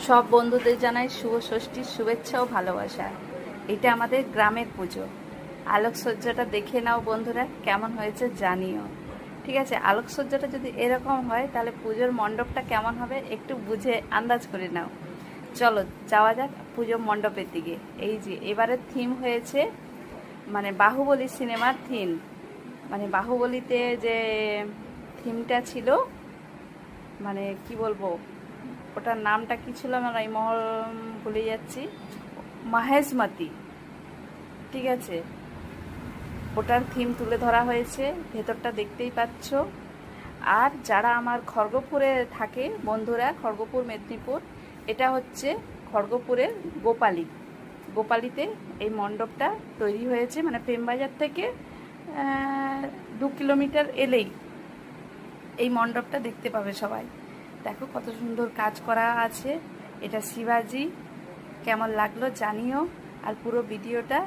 সব বন্ধুদের জানাই শুভ ষষ্ঠীর শুভেচ্ছা ও ভালোবাসা। এটা আমাদের গ্রামের পুজো। আলোকসজ্জাটা দেখে নাও বন্ধুরা, কেমন হয়েছে জানিও। ঠিক আছে, আলোকসজ্জাটা যদি এরকম হয় তাহলে পুজোর মণ্ডপটা কেমন হবে একটু বুঝে আন্দাজ করে নাও। চলো যাওয়া যাক পুজোর মণ্ডপের দিকে। এই যে এবারের থিম হয়েছে মানে বাহুবলী সিনেমার থিম, মানে বাহুবলীতে যে থিমটা ছিল, মানে কি বলবো, ওটার নামটা কি ছিল আমার এই মহল ভুলে যাচ্ছি, মহেশমতি। ঠিক আছে, ওটার থিম তুলে ধরা হয়েছে, ভেতরটা দেখতেই পাচ্ছ। আর যারা আমার খড়গপুরে থাকে বন্ধুরা, খড়গপুর মেদিনীপুর, এটা হচ্ছে খড়গপুরের গোপালীতে এই মণ্ডপটা তৈরি হয়েছে, মানে প্রেমবাজার থেকে 2 কিলোমিটার এলেই এই মণ্ডপটা দেখতে পাবে সবাই। দেখো কত সুন্দর কাজ করা আছে। এটা শিবাজি, কেমন লাগলো জানিও। আর পুরো ভিডিওটা